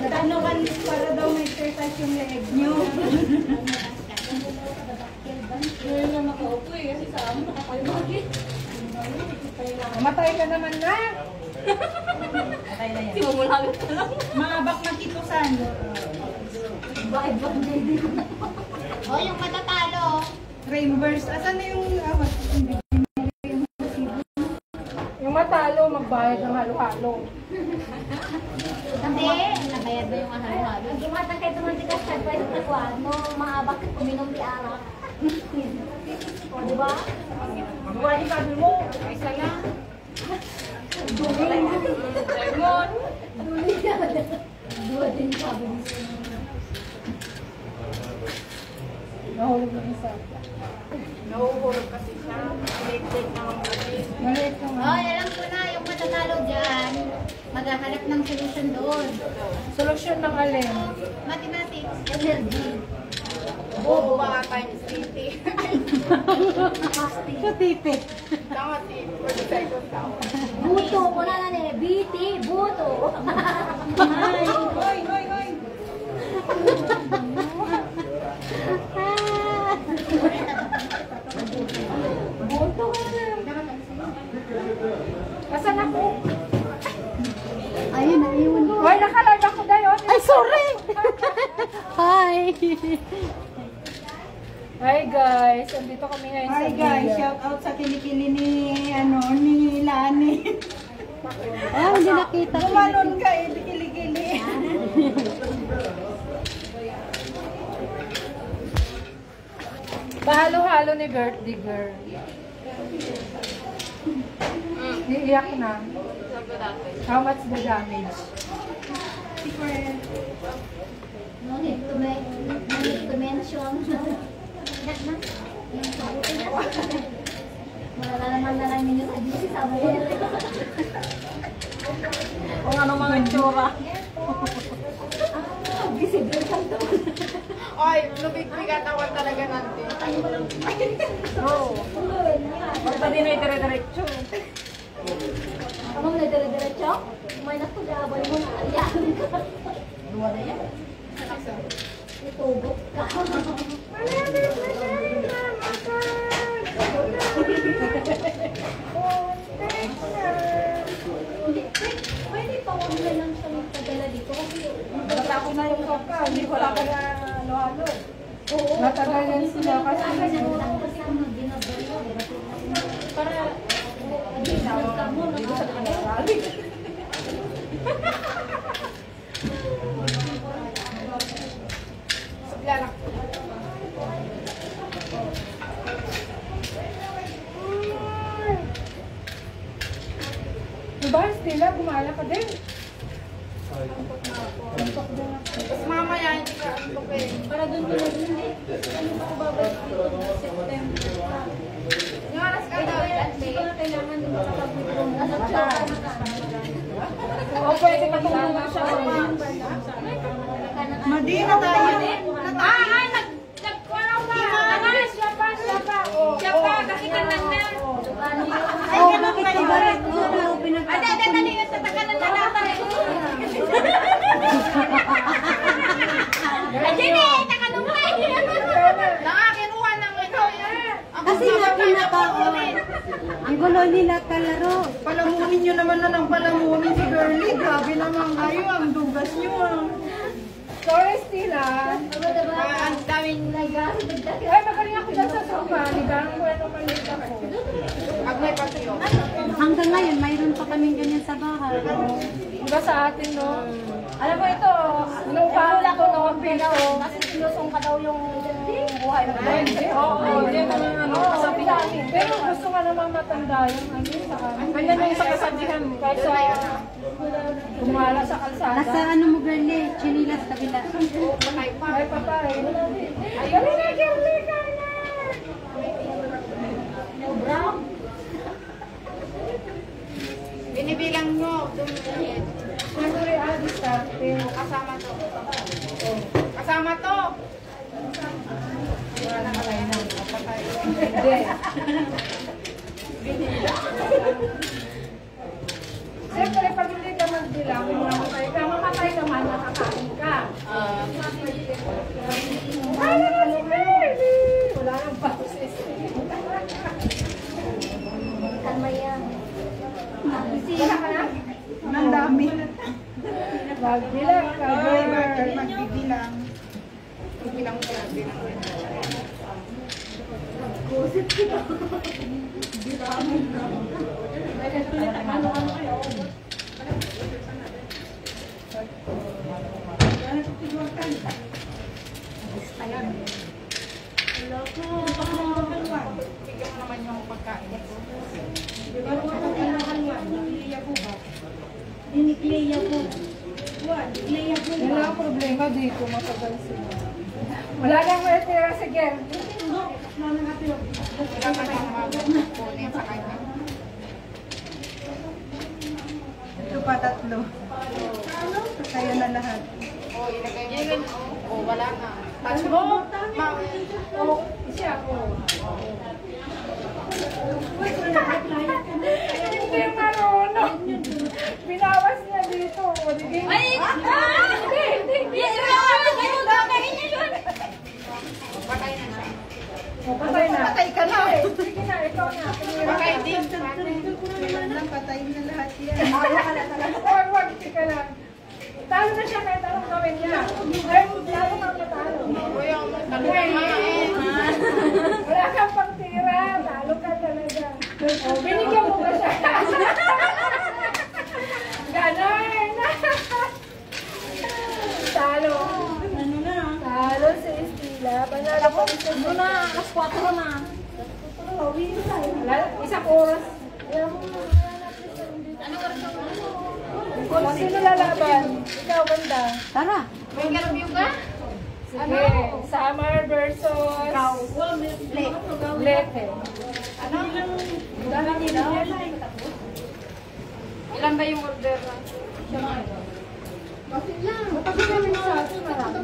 Tanukan para daw may exercise yung leg nyo. Ngayon na makaupo eh, kasi sa amin nakapalmagi. Matay ka naman na! Matay na yan. Simumulagat ka lang. Maabak na kitusan. Bakit ba hindi? Oh, yung matatalo. Rainburst. Asan na yung... yung matalo, magbayad ng halo-halo. Hindi, nabayad na yung halo-halo. Ang gimatang kayo tumatikas siya, pwede taguan mo, maabak at uminom di arak. O, diba? Magbuhay sabi mo, isa na. Duling. Lemon. Duling ka. Dua din sabi mo. Nahulog na isa. Nahuhulog kasi siya. Maliit-liit naman kasi. Maliit naman. Oh, alam ko na, yung matatalo dyan, maghahanap ng solution doon. Solusyon ng alin? Mathematics, energy. Oo, mga times 80. Sa tipik. Tama, tip. For the second tao. Buto ko na na eh. BT, buto. Ay, hoy, hoy, hoy. Buto ka na. Asan ako? Ayun, naiwan ko. Hoy, nakalive ako dayo. Ay, sorry! Hi! Hi guys, andito kami ngayon sa Hi guys, Villa. shout out sa kilikili ni, ni Lani. Ah, hindi nakita. Gumanon ka eh, kilikili. Bahalo-halo ni birthday girl. Iiyak na. How much the damage? No need to mention. Malalaman na lang ninyo sa GC Samuel. Kung ano mga itsura. Gisigil ka to. Oy, lubig-big katawan talaga natin. Oo. Basta din ay dire-diretso. Amang nadire-diretso? May nakagabay mo na alyan ka. Duwa na yan. Itubok ka. Pwede pa huwag na lang siya magpadala dito kasi Basta ako na yung kaka, hindi ko lang kaya ano-ano. oo. Matagal yan sila kasi. Kasi kung magbinabalo, para additional ka mo na Saglalak. Diba, Stella, gumala ka din. Tapos mamaya, hindi ka antok eh. para doon ko na hindi. Ano ba ako babalik dito na September? Yung oras ka daw yan, Hindi ko na kailangan din makapagpulong. Ano siya? O, pwede ka tumulong siya. Madi na tayo. Siya pa, kasi ka na. Ay, ganun ka yun. Dali na sa takanan na natin. Jenny, takanumay. Nakakinuha ng ito. Kasi natin na pa. Ang gulo nila kalaro. Palamunin nyo naman na ng palamunin si Girlie. Grabe naman kayo. Ang dugas nyo. Sorry, Stella. Ang daming Ay, magaling ako dyan sa sofa. Ligang ko ano maliit ako. pag may pasiyo. Hanggang ngayon, mayroon pa kaming ganyan sa bahay. Diba sa atin, no? Alam mo ito, nung paula ko noong piso, kasi sinusong ka daw yung buhay mo. Oo, hindi naman ano, sabi namin. Pero gusto nga naman matanda yung ano sa amin. Ganyan yung sa kasabihan mo. Kaysa gumala sa kalsada. Nasa ano mo, Girlie? Chinilas kabila. Ay, papay. Ay, galing na, Girlie, galing na! Brown. Binibilang nyo. Siyempre, starte. Kasama to. Kasama to. Wala na kalay na. Papatay. Hindi. Siyempre, pag hindi ka magbilang, mamatay ka man, nakakain ka. Wala si baby! Wala nang pausis. Kalma yan. Wala ka na? Ang dami. Magbilang ka, Ay, bakit girl. magbibilang? Wala ang problema dito, matagal sila. Wala nang matira si Gert. Ito pa tatlo. Kaya na lahat. Touch mo? Oo, siya ako. Hindi marunong. Binawas niya dito. Ay! Hindi! Patay na. Patay ka na. Sige na, ikaw na. Patay din. Patay na lahat yan. Huwag, tika lang. Talo na siya kahit anong gawin niya. Ay, talo kang matalo. Wala kang pagtira. Talo ka talaga. Binigyan mo ba siya? Ganon. Talo. Talo si Estila. Panalo ko isa mo na. Alas 4 na. Isang oras. Kung sino lalaban? Ikaw, ganda. Tara! May garapyo ka? Sige. Summer versus... Lete. Ilan ba yung order na? Matagal namin sa atin. Marami.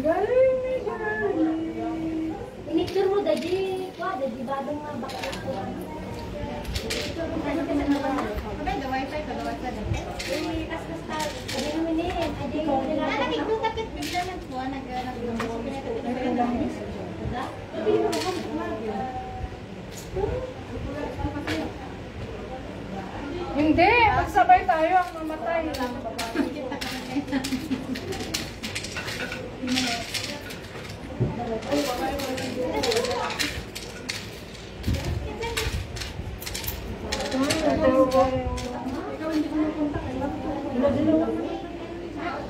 Galing ni galing. Pinicture mo, Daddy. Wow, Daddy, badong nga bakit ko. The wifi ka, the wifi na. Kas-kas tayo. Ano naman eh? Adi, Nagkakit bigla ng tuwa, nagkakit. Hindi, pagsabay tayo ang mamatay.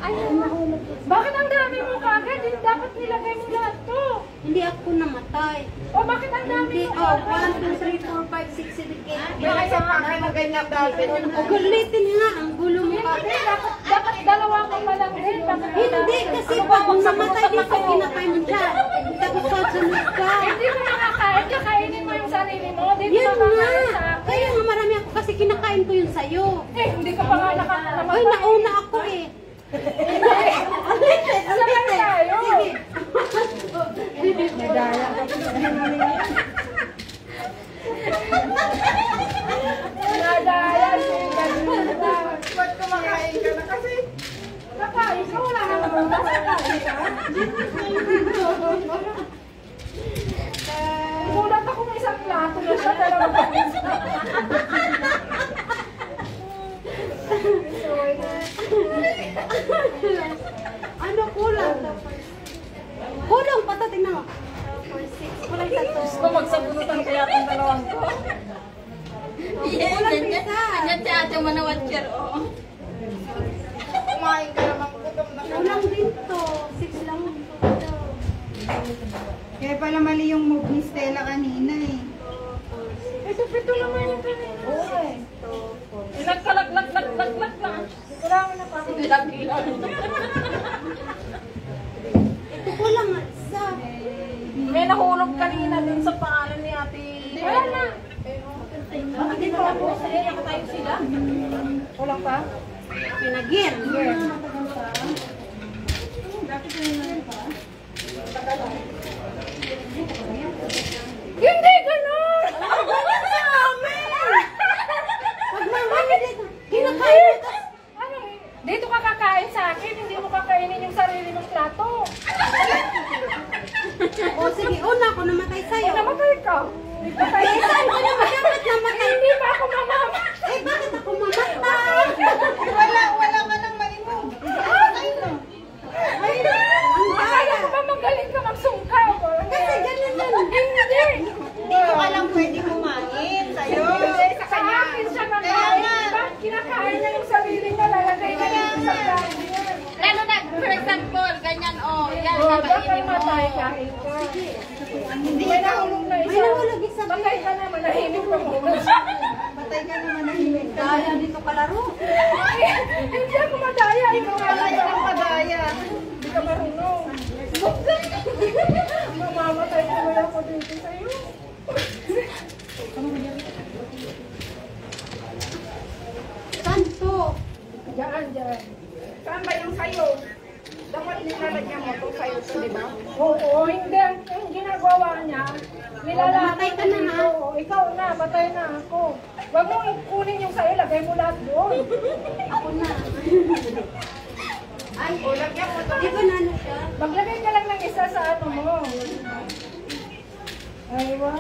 Bakit ang dami mo kagad? Hindi dapat nilagay mo lahat to. Hindi ako namatay. O bakit ang dami mo Oh, kagad? 1, 2, 3, 4, 5, 6, 7, 8. Kaya sa pakay na ganyan dati. Gulitin nga ang gulo mo Hindi, dapat dalawa ka pa lang din. Bakit Hindi, kasi pag namatay dito, kinakay mo siya. Tapos sasunod ka. Hindi mo nakakain, kakainin mo yung sarili mo. Dito Yan nga. makakain sa akin. Kaya nga marami ako kasi kinakain ko yun sa'yo. Eh, hindi ka pa nga nakakamatay. Ay, nauna ako eh. Sabay tayo. Sige. Madaya. Nadaya si Ganda. Ba't kumakain ka na kasi? Nakain ka, wala na naman nakakain ka. Gulat ako ng isang plato na siya, dalawang pizza. Ano kulang? Kulang pa to, tingnan mo. Kulang sa to. Gusto magsabunutan kaya itong dalawang ko. Kulang isa. Ganyan si ate manawatcher, oo. Kumain ka naman, gutom na ka. Kulang din to. 6 lang to. Kaya pala mali yung move ni Stella kanina eh. Ito, pito naman yung kanina. Oo eh. Lak-lak-lak-lak-lak-lak lang. Wala mo na pa. Ilag-ilag. Ito kulang nga isa. May nahulog kanina dun sa pangalan ni ate. Wala na. Hindi pa ako sa'yo, nakatayo sila. Kulang pa? Pinagir. ako namatay sa'yo. Namatay ka. Namatay ka. Saan ka naman dapat namatay? Hindi pa ako mamamatay. Eh, bakit ako mamatay? Wala ka nang mainom. Patay na. Akala ko ba magaling ka magsungkaw? Kasi ganun lang. Hindi. Hindi ko alam pwede kumain sa'yo. Sa akin siya makain. Diba? Kinakain niya yung sarili niya. Lalagay niya yung sa kain niya. Lalo na, for example, ganyan, oh, yan, Oh, bakit kabainin mo. matay ka? Hindi may nahulog na isa. May nahulog isa. Patay ka na, manahimik ka muna. Patay ka naman nahimik ka. Daya dito kalaro. Hindi ako madaya. Ikaw nga Wala lang. kang madaya. Hindi ka marunong. Mamamatay ko na ako dito sa'yo. Saan to? Diyan, diyan. Saan ba yung sayo? Dapat nilalagyan mo ito sayo to, di ba? Oo, hindi. Ang ginagawa niya, nilalakay Patay ka na, ha? Oo, ikaw na, patay na ako. Huwag mong ikunin yung sa'yo, lagay mo lahat doon. Ako na. Ay, O, lagyan mo ito. di ba nano siya? Maglagay ka lang ng isa sa ano mo. Aywa.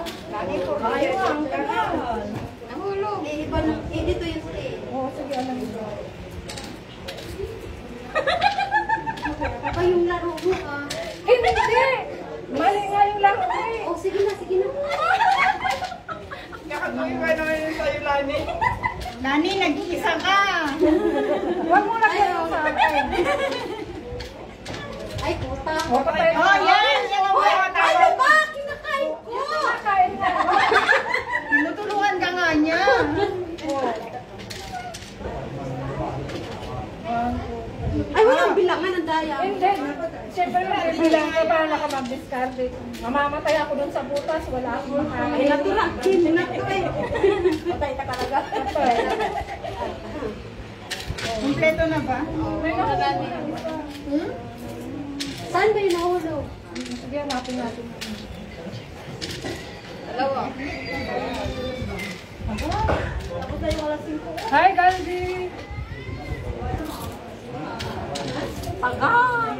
Aywa, ang tagal. Nahulog. Eh, iba na. Eh, dito yung stay. Oo, sige, alam mo. Baka yung laro mo, ah. Hindi! Mali nga yung laro eh. Oh, sige na, sige na. Kakatuloy ba naman yung sayo, Lani? Nani, nag-iisa ka. Huwag mo lagyan yung sa akin. Ay, puta. O, patay na. Oh, yan. Yan ang Uy, mga ano ba? Kinakain ko. Kinakain mo. Tinutulungan ka nga niya. Ay, walang bilangan ang daya. Hindi. Siyempre, bilang ka ba na ka mag-discard? Mamamatay ako dun sa butas. Wala akong Ay, makain. natura. Natura. Patay ka talaga. Patay. Kompleto na ba? May nahulog. Saan ba yung nahulog? Sige, hanapin natin. Dalawa. Ako tayo wala 5. Hi, Galdi! Tagal.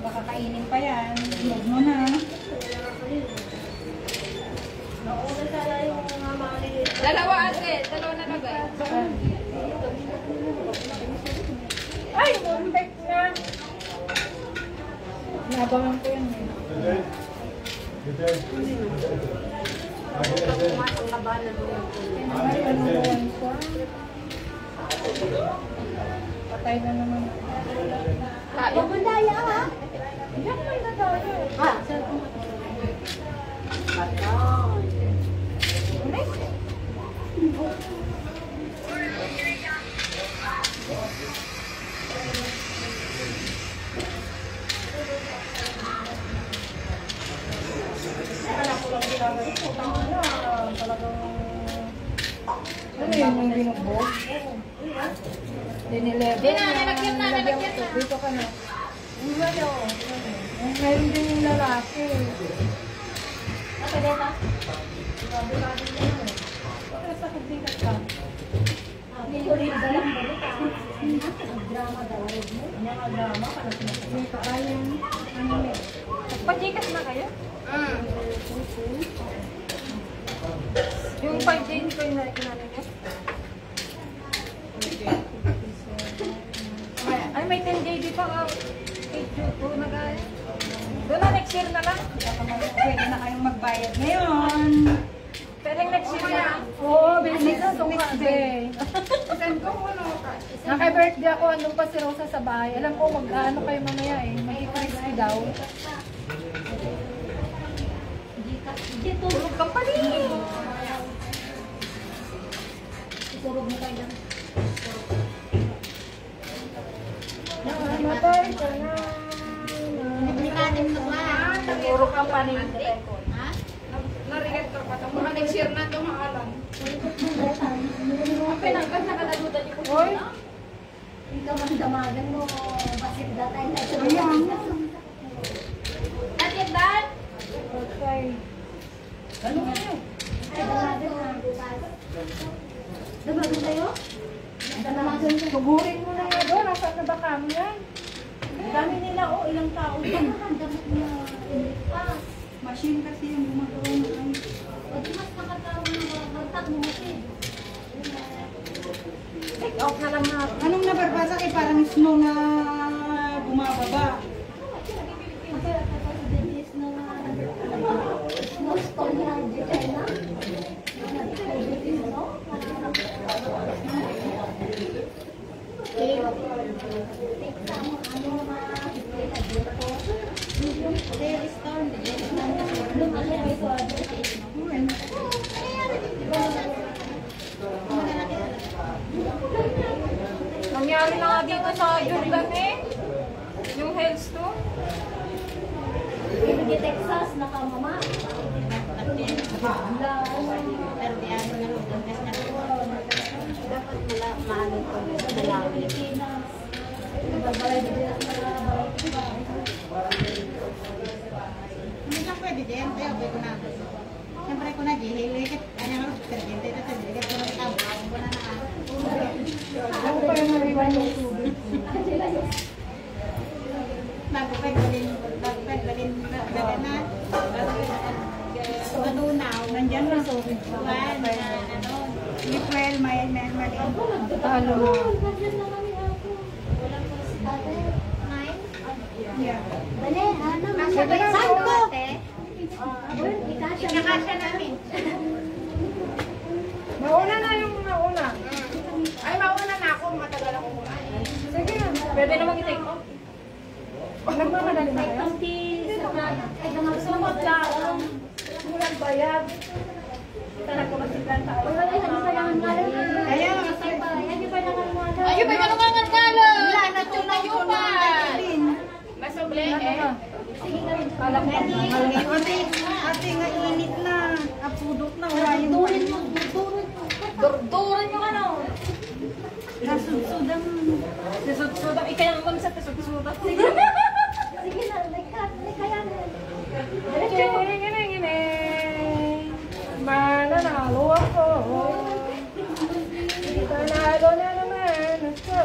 Baka kainin pa yan. Huwag mo na. Dalawa ate, dalawa na lagay. Ay, muntik na! Nabangan ko yan eh. Ay, ano ba yan siya? Patay na naman. Huwag mong daya, ha? Hindi ako may nadaya. Ah, Ano yun yung binugbog? Dinilebe. Di na, nalagyan na, nalagyan na. Dito ka na. Meron din yung lalaki. okay, dito. Sa kubigat ka. Drama daw. May kaayan. Ano eh. Pajikas na kayo? Yung 5 days ko yung nakikinanay mo? Ay, may 10 JD pa ka. 8 ko na kaya. Doon na next year na lang. Pwede na kayong magbayad ngayon. Pero yung next year na. Oo, bilis na itong kabe. Send ko ano ka. Naka-birthday ako, andun pa si Rosa sa bahay. Alam ko, mag-ano kayo mamaya eh. Mag-crispy daw. Dito. Tulog ka pa rin. Isurog mo kayo lang. Namatay ka na. Nagkalim na ba? Naguro ka pa rin. Ha? Narigat ka pa. Mga next year na ito maalam. Ang pinangkas na kanalutan niyo po. Hoy, Ikaw ang damagan mo. Basit datay na ito. At yung dad? patay Damit na pas. Machine kasi yung gumagawa ng ano. Pag mas nakatawa ng bagtak mo kasi. Take off na lang natin. Anong nabarbasa kay parang snow na bumababa? Nangyari na nga dito sa Jordan eh. Yung health to. Di Texas, nakamama. Pero di ano na rin, gas na rin. Dapat maano ko sa dalawin. Hindi na pwede din, kaya pwede na. Siyempre ko na, hihilikit. Ano nga, sergente na sergente ko na tao. Ako ko na na. Ako pa yung nariwan yung tubig. Bagpag balin na. Madunaw. Nandyan na. Buwan na ano. Liquel, may mali. Talo mo. Yeah. Dali, ano, masabay santo. Ikakasya namin. Mauna na yung nauna. Ay, mauna na ako. Matagal ako kumain. Sige na. Pwede namang i-take off. Nagmamadali na kayo? Sumot lang. Walang bayad. Kaya, Ayun ba yung mga ngalo? wala na ito na yun pa. Masoble Ano eh. ka? Kala ko Ate nga init na. Apudot na. Wala yung Durin mo, durin mo. Durdurin yung ano. nasudsudan. Sisud-sudang. Ikaya naman sa sisud-sudang. Sige na, kaya na. Gining-gining-gining. Mananalo ako. Panalo na naman ako.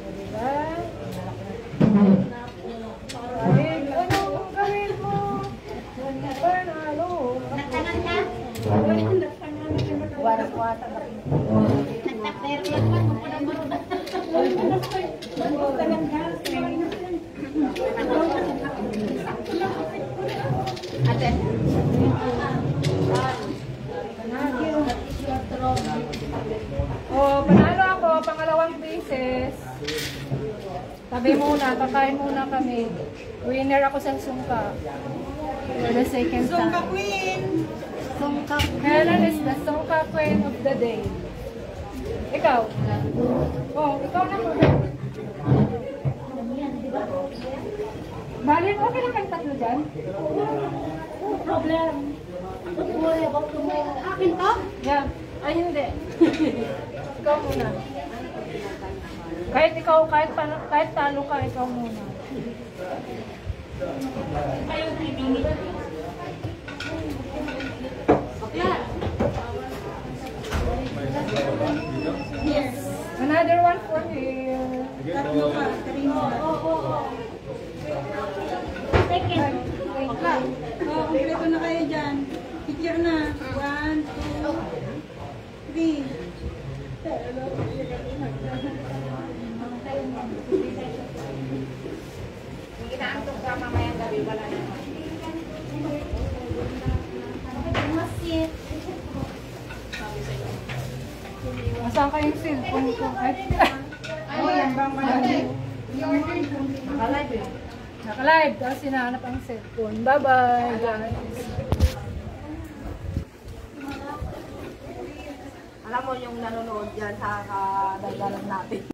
Diba? Kahit anong gawin mo, panalo. Nagtangan ka? Warak-wata na. Nagtakder lang pa, mapunang-marunang. Ate. Oh, panalo ako, pangalawang beses. Tabi muna, kakain muna kami. Winner ako sa sungka. For the second Zumba time. queen. Sungka. Helen is the sungka queen of the day. Ikaw? Oh, ikaw na po. Bali, okay lang kayong tatlo dyan? Problem. Akin to? Yeah. Ay, hindi. Ikaw muna. Kahit ikaw, kahit talo ka, ikaw muna. Yes. Another one for you. Tatlo ka. Second. Oh, kompleto na kayo dyan. Picture na. 1, 2, 3. Ginaantok ka mamayang gabi wala na. Masit. Masaan kayong cellphone ko? Oh, yan bang malaki? Nakalive eh. Nakalive. Tapos hinahanap ang cellphone. Bye-bye, guys. Alam mo yung nanonood yan sa kadaldalan natin.